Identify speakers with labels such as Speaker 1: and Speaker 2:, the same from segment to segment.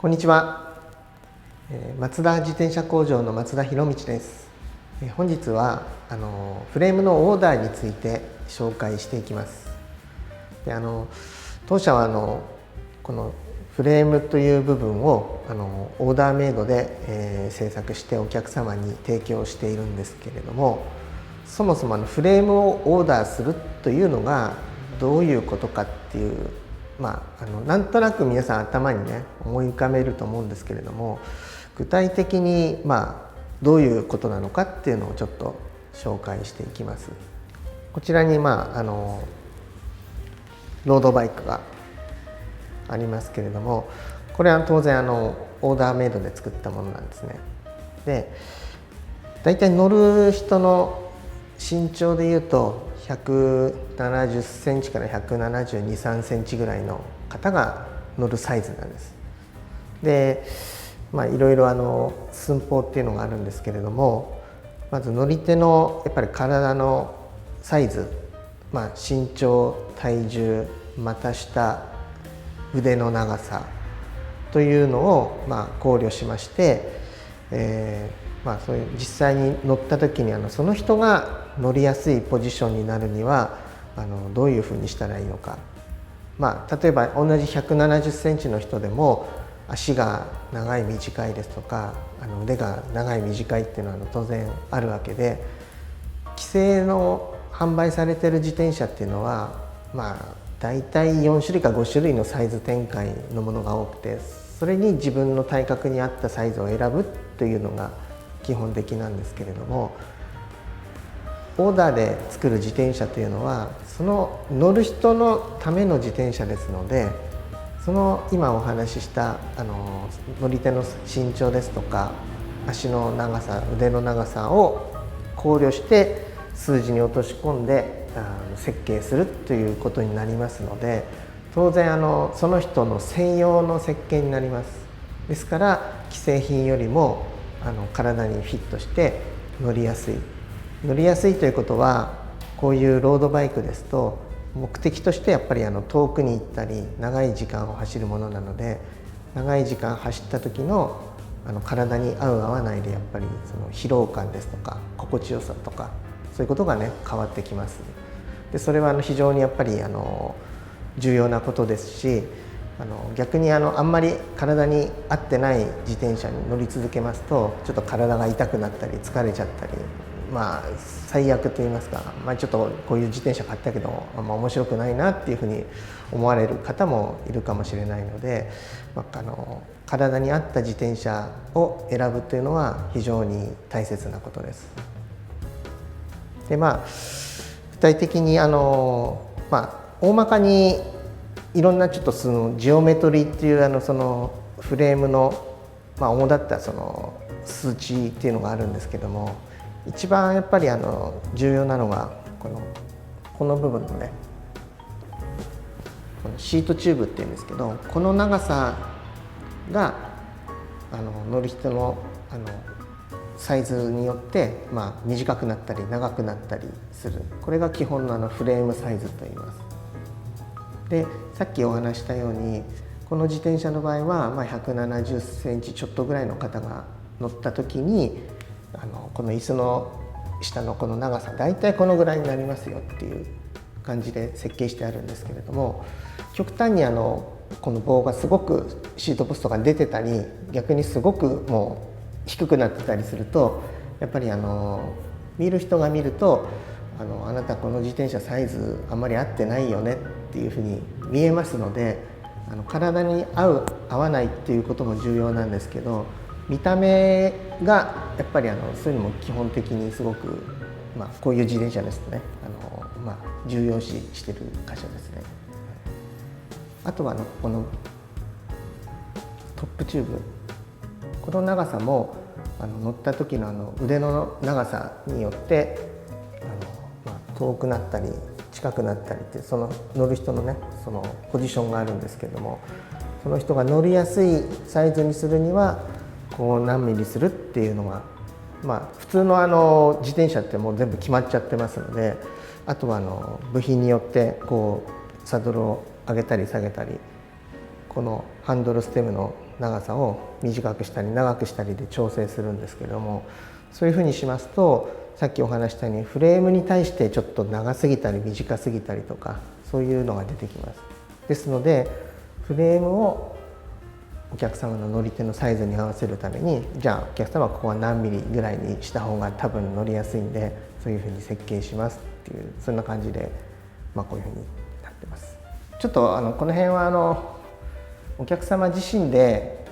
Speaker 1: こんにちは。松田自転車工場の松田博道です。本日はフレームのオーダーについて紹介していきます。で当社はこのフレームという部分をオーダーメイドで、製作してお客様に提供しているんですけれども、そもそもフレームをオーダーするというのがどういうことかっていう、なんとなく皆さん頭にね思い浮かべると思うんですけれども、具体的にどういうことなのかっていうのをちょっと紹介していきます。こちらにロードバイクがありますけれども、これは当然オーダーメイドで作ったものなんですね。で、だいたい乗る人の身長でいうと170センチから172、3センチぐらいの方が乗るサイズなんです。で、いろいろ寸法っていうのがあるんですけれども、まず乗り手のやっぱり体のサイズ、身長、体重、股下、腕の長さというのを考慮しまして、そういう実際に乗った時にその人が乗りやすいポジションになるにはどういうふうにしたらいいのか、例えば同じ170センチの人でも足が長い短いですとか腕が長い短いっていうのは当然あるわけで、既製の販売されている自転車っていうのはだいたい4種類か5種類のサイズ展開のものが多くて、それに自分の体格に合ったサイズを選ぶというのが基本的なんですけれども、オーダーで作る自転車というのはその乗る人のための自転車ですので、その今お話しした乗り手の身長ですとか足の長さ、腕の長さを考慮して数字に落とし込んで設計するということになりますので、当然その人の専用の設計になります。ですから既製品よりも体にフィットして乗りやすいということは、こういうロードバイクですと目的としてやっぱり遠くに行ったり長い時間を走るものなので、長い時間走った時の体に合う合わないでやっぱりその疲労感ですとか心地よさとかそういうことがね変わってきます。でそれは非常にやっぱり重要なことですし、逆にあんまり体に合ってない自転車に乗り続けますとちょっと体が痛くなったり疲れちゃったり、最悪と言いますか、ちょっとこういう自転車買ったけど面白くないなっていうふうに思われる方もいるかもしれないので、体に合った自転車を選ぶというのは非常に大切なことです。で具体的に大まかにいろんなちょっとそのジオメトリーっていうそのフレームの主だったその数値っていうのがあるんですけども、一番やっぱり重要なのがこの部分のね、このシートチューブっていうんですけど、この長さが乗る人のサイズによって短くなったり長くなったりする、これが基本のフレームサイズと言います。でさっきお話したようにこの自転車の場合は170センチちょっとぐらいの方が乗った時にこの椅子の下のこの長さだいたいこのぐらいになりますよっていう感じで設計してあるんですけれども、極端にこの棒がすごくシートポストが出てたり逆にすごくもう低くなってたりすると、やっぱり見る人が見るとあなたこの自転車サイズあんまり合ってないよねっていうふうに見えますので、体に合う合わないっていうことも重要なんですけど、見た目がやっぱりそういうのも基本的にすごく、こういう自転車ですとね重要視してる箇所ですね。あとはこのトップチューブ、この長さも乗った時の腕の長さによって遠くなったり近くなったりってその乗る人のねそのポジションがあるんですけれども、その人が乗りやすいサイズにするにはこう何ミリするっていうのが普通の自転車ってもう全部決まっちゃってますので、あとは部品によってこうサドルを上げたり下げたり、このハンドルステムの長さを短くしたり長くしたりで調整するんですけれども、そういうふうにしますとさっきお話したようにフレームに対してちょっと長すぎたり短すぎたりとかそういうのが出てきます。ですのでフレームをお客様の乗り手のサイズに合わせるために、じゃあお客様はここは何ミリぐらいにした方が多分乗りやすいんでそういうふうに設計しますっていう、そんな感じで、こういうふうになってます。ちょっとこの辺はお客様自身で、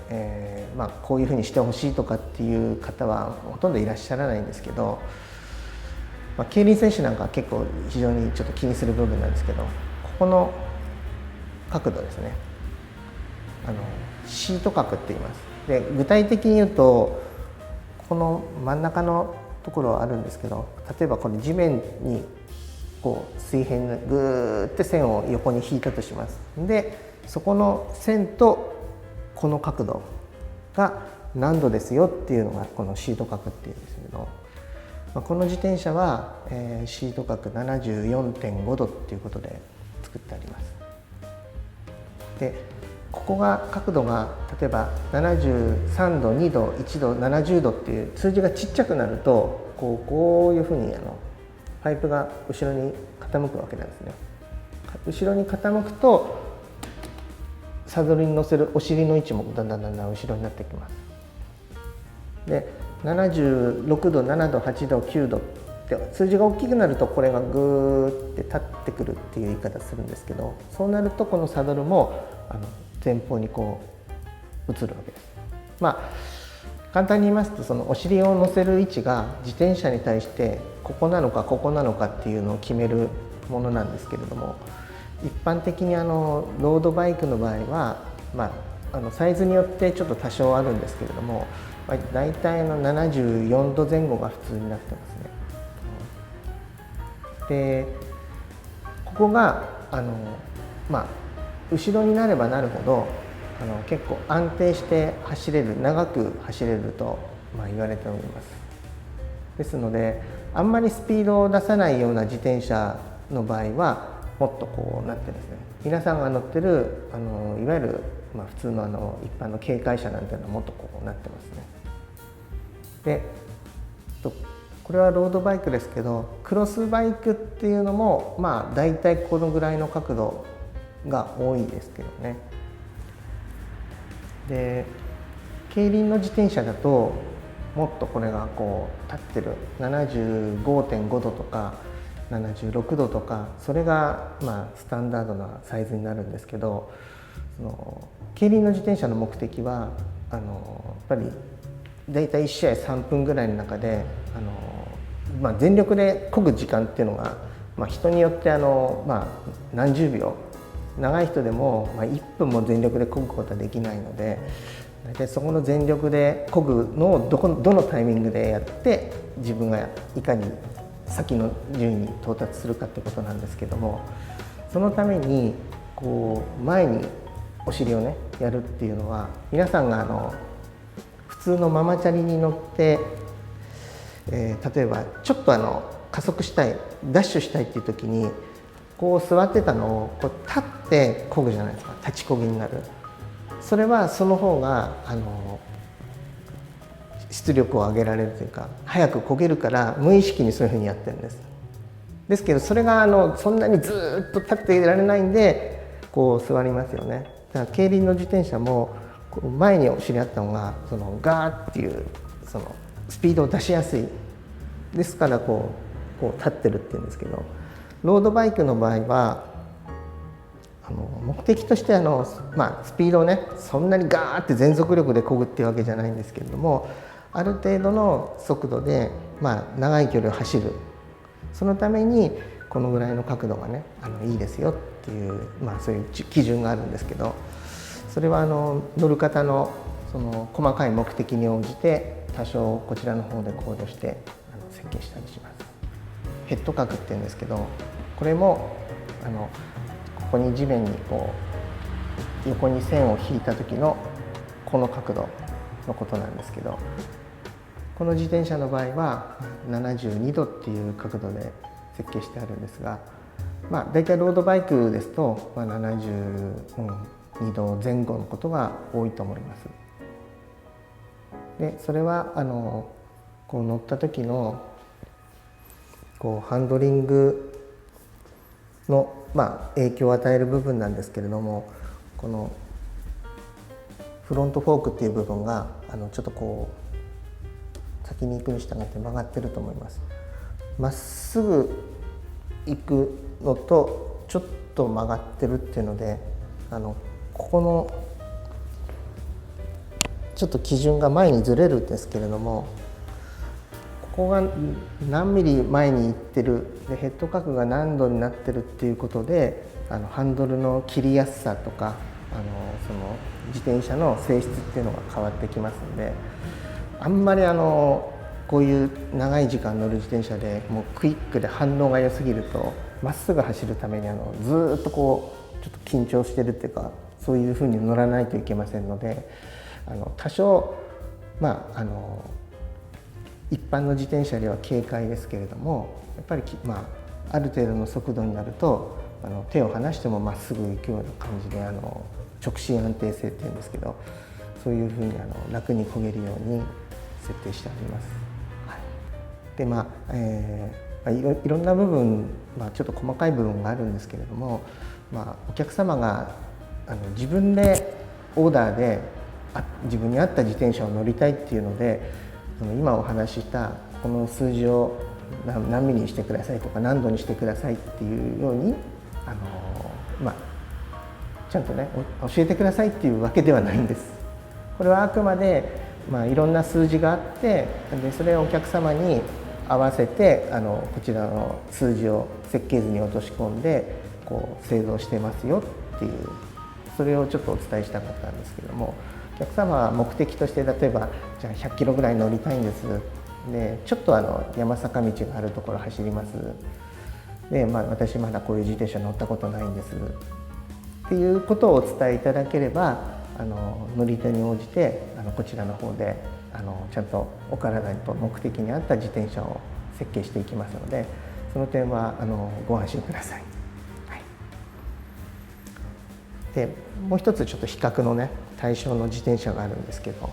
Speaker 1: こういうふうにしてほしいとかっていう方はほとんどいらっしゃらないんですけど、競輪選手なんかは結構非常にちょっと気にする部分なんですけど、ここの角度ですね、シート角って言います。で具体的に言うとこの真ん中のところはあるんですけど、例えばこれ地面にこう水平にグーって線を横に引いたとします。でそこの線とこの角度が何度ですよっていうのがこのシート角っていうんですけど、この自転車は、シート角 74.5 度っていうことで作ってあります。でここが角度が例えば73度2度1度70度っていう数字がちっちゃくなるとこういうふうにパイプが後ろに傾くわけなんですね。後ろに傾くとサドルに乗せるお尻の位置もだんだん後ろになってきます。で76度7度8度9度って数字が大きくなるとこれがグーって立ってくるっていう言い方するんですけど、そうなるとこのサドルも前方にこう移るわけです。簡単に言いますとそのお尻を乗せる位置が自転車に対してここなのかここなのかっていうのを決めるものなんですけれども、一般的にロードバイクの場合は、サイズによってちょっと多少あるんですけれども、だいたい74度前後が普通になってますね。でここが後ろになればなるほど結構安定して走れる、長く走れると言われております。ですのであんまりスピードを出さないような自転車の場合はもっとこうなってですね、皆さんが乗ってるいわゆる普通の一般の軽快車なんていうのはもっとこうなってますね。でこれはロードバイクですけど、クロスバイクっていうのもだいたいこのぐらいの角度が多いですけどね。で競輪の自転車だともっとこれがこう立ってる 75.5 度とか76度とか、それがスタンダードなサイズになるんですけど、競輪の自転車の目的はやっぱりだいたい1試合3分ぐらいの中で全力で漕ぐ時間っていうのが、人によって何十秒、長い人でも1分も全力で漕ぐことはできないので、大体そこの全力で漕ぐのをどのタイミングでやって自分がいかに先の順位に到達するかってことなんですけども、そのためにこう前にお尻をねやるっていうのは、皆さんが普通のママチャリに乗って、例えばちょっと加速したい、ダッシュしたいっていう時にこう座ってたのをこう立って漕ぐじゃないですか。立ち漕ぎになる。それはその方が出力を上げられるというか早く漕げるから無意識にそういうふうにやってるんです。ですけどそれがそんなにずっと立っていられないんでこう座りますよね。だから競輪の自転車も前にお尻あったのがガーっていうスピードを出しやすいですからこう立ってるっていうんですけど、ロードバイクの場合は目的としてスピードをねそんなにガーって全速力で漕ぐっていうわけじゃないんですけれども、ある程度の速度で長い距離を走る、そのためにこのぐらいの角度がねいいですよっていう、そういう基準があるんですけど、それは乗る方の細かい目的に応じて多少こちらの方で考慮して設計したりします。ヘッド角っていうんですけど、これもここに地面にこう横に線を引いた時のこの角度のことなんですけど、この自転車の場合は72度っていう角度で設計してあるんですが、だいたいロードバイクですと70、2度前後のことが多いと思います。でそれはこう乗った時のこうハンドリングの、影響を与える部分なんですけれども、このフロントフォークっていう部分がちょっとこう先に行くに従って曲がってると思います。まっすぐ行くのとちょっと曲がってるっていうので、ここのちょっと基準が前にずれるんですけれども、ここが何ミリ前に行ってるでヘッド角が何度になってるっていうことでハンドルの切りやすさとかその自転車の性質っていうのが変わってきますので、あんまりこういう長い時間乗る自転車でもうクイックで反応が良すぎるとまっすぐ走るためにずっとこうちょっと緊張してるっていうか、そういうふうに乗らないといけませんので、多少一般の自転車では軽快ですけれども、やっぱりある程度の速度になると手を離してもまっすぐ行くような感じで直進安定性っていうんですけど、そういうふうに楽に漕げるように設定してあります。はい、でいろんな部分、ちょっと細かい部分があるんですけれども、お客様が自分でオーダーで自分に合った自転車を乗りたいっていうので、今お話ししたこの数字を何ミリにしてくださいとか何度にしてくださいっていうようにちゃんとね教えてくださいっていうわけではないんです。これはあくまでいろんな数字があって、でそれをお客様に合わせてこちらの数字を設計図に落とし込んでこう製造してますよっていう、それをちょっとお伝えしたかったんですけども、お客様は目的として例えばじゃあ100キロぐらい乗りたいんです、でちょっと山坂道があるところ走ります、で、私まだこういう自転車乗ったことないんですっていうことをお伝えいただければ乗り手に応じてこちらの方でちゃんとお体と目的に合った自転車を設計していきますので、その点はご安心ください。はい、でもう一つちょっと比較のね対象の自転車があるんですけど、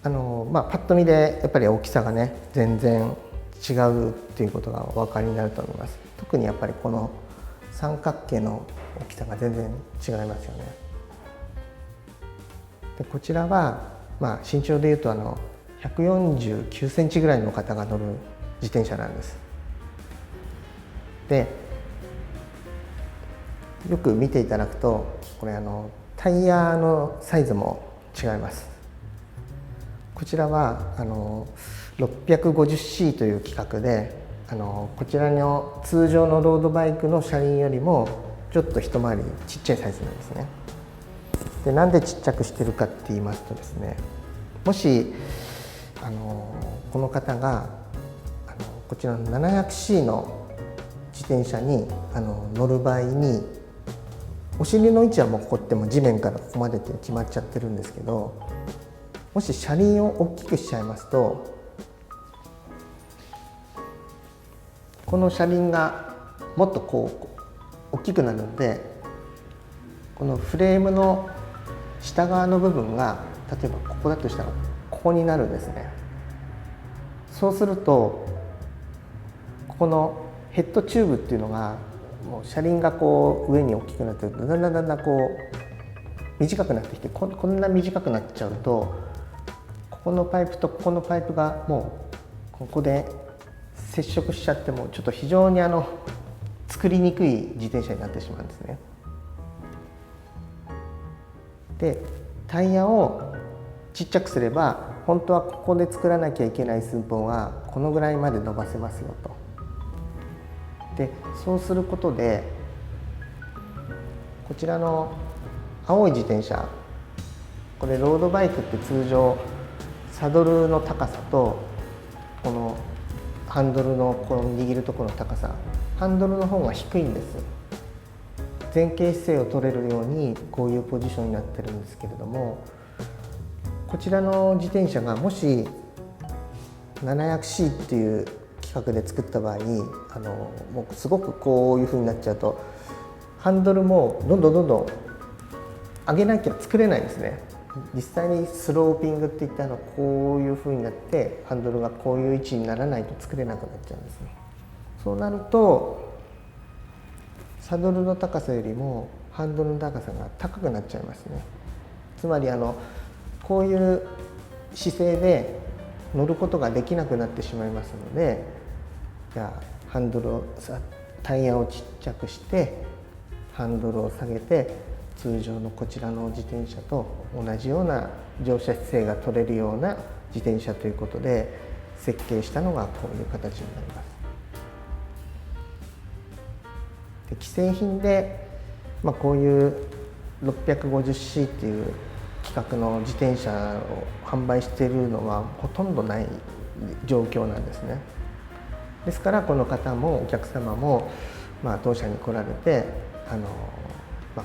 Speaker 1: パッと見でやっぱり大きさがね全然違うっていうことがお分かりになると思います。特にやっぱりこの三角形の大きさが全然違いますよね。でこちらは、身長でいうと149センチぐらいの方が乗る自転車なんです。でよく見ていただくとこれタイヤのサイズも違います。こちらは650C という規格でこちらの通常のロードバイクの車輪よりもちょっと一回りちっちゃいサイズなんですね。でなんでちっちゃくしてるかって言いますとですね、もしこの方がこちらの 700C の自転車に乗る場合に、お尻の位置はもうここっても地面からここまでって決まっちゃってるんですけど、もし車輪を大きくしちゃいますとこの車輪がもっとこう大きくなるので、このフレームの下側の部分が例えばここだとしたらここになるんですね。そうするとここのヘッドチューブっていうのがもう車輪がこう上に大きくなってだんだんこう短くなってきて、こんな短くなっちゃうとここのパイプとここのパイプがもうここで接触しちゃってもちょっと非常に作りにくい自転車になってしまうんですね。でタイヤをちっちゃくすれば本当はここで作らなきゃいけない寸法はこのぐらいまで伸ばせますよと。でそうすることでこちらの青い自転車、これロードバイクって通常サドルの高さとこのハンドルのこの握るところの高さ、ハンドルの方が低いんです。前傾姿勢を取れるようにこういうポジションになってるんですけれども、こちらの自転車がもし 700C っていう規格で作った場合にもうすごくこういう風になっちゃうとハンドルもどんどん上げなきゃ作れないですね。実際にスローピングっていったこういう風になってハンドルがこういう位置にならないと作れなくなっちゃうんですね。そうなるとサドルの高さよりもハンドルの高さが高くなっちゃいますね。つまりこういう姿勢で乗ることができなくなってしまいますので、じゃあハンドルをタイヤをちっちゃくしてハンドルを下げて通常のこちらの自転車と同じような乗車姿勢が取れるような自転車ということで設計したのがこういう形になります。で既製品で、こういう 650C っていう規格の自転車を販売しているのはほとんどない状況なんですね。ですからこの方もお客様も、当社に来られて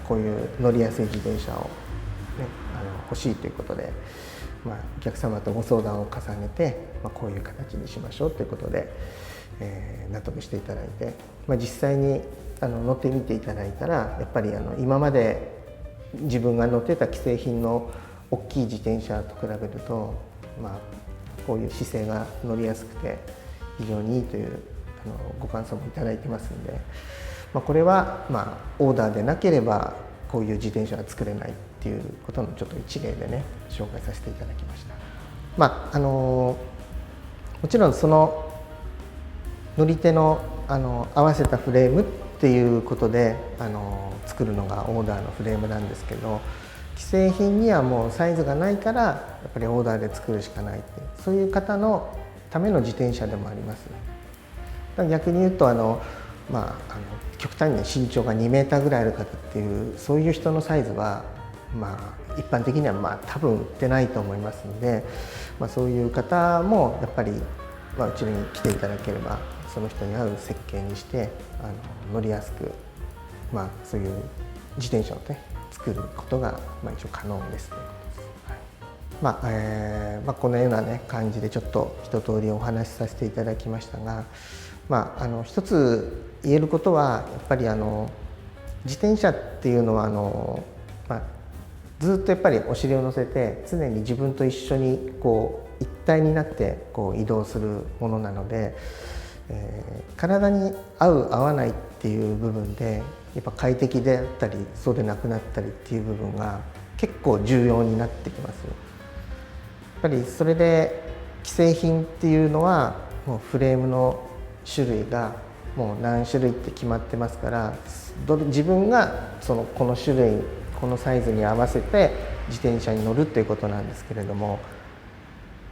Speaker 1: こういう乗りやすい自転車を、欲しいということで、お客様とご相談を重ねて、こういう形にしましょうということで、納得していただいて、実際に乗ってみていただいたらやっぱり今まで自分が乗ってた既製品の大きい自転車と比べると、こういう姿勢が乗りやすくて非常にいいというご感想もいただいてますんで、これはオーダーでなければこういう自転車が作れないっていうことのちょっと一例でね紹介させていただきました。もちろんその乗り手の合わせたフレームっていうことで作るのがオーダーのフレームなんですけど、既製品にはもうサイズがないからやっぱりオーダーで作るしかないっていう、そういう方のための自転車でもあります。逆に言うと極端に身長が2メーターぐらいある方っていうそういう人のサイズは一般的には多分売ってないと思いますので、そういう方もやっぱりうちに来ていただければその人に合う設計にして乗りやすくそういう自転車をね作ることが一応可能ですということです。このようなね感じでちょっと一通りお話しさせていただきましたが、一つ言えることはやっぱり自転車っていうのはずっとやっぱりお尻を乗せて常に自分と一緒に一体になって移動するものなので、体に合う合わないっていう部分でやっぱ快適であったりそうでなくなったりっていう部分が結構重要になってきます。やっぱりそれで既製品っていうのはもうフレームの種類がもう何種類って決まってますから、自分がこの種類このサイズに合わせて自転車に乗るということなんですけれども、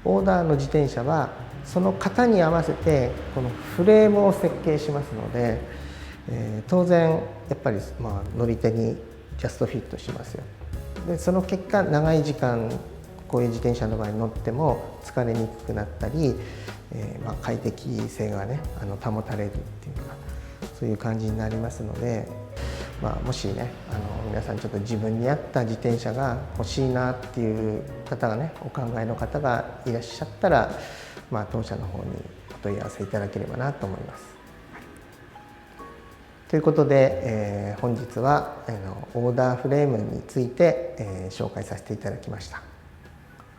Speaker 1: オーダーの自転車はその型に合わせてこのフレームを設計しますので、当然やっぱり乗り手にジャストフィットしますよ。でその結果長い時間こういう自転車の場合に乗っても疲れにくくなったり、快適性がね保たれるっていうかそういう感じになりますので、もしね皆さんちょっと自分に合った自転車が欲しいなっていう方がねお考えの方がいらっしゃったら、当社の方にお問い合わせいただければなと思います。ということで、本日はオーダーフレームについて、紹介させていただきました。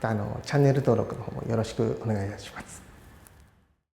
Speaker 1: チャンネル登録の方もよろしくお願いいたします。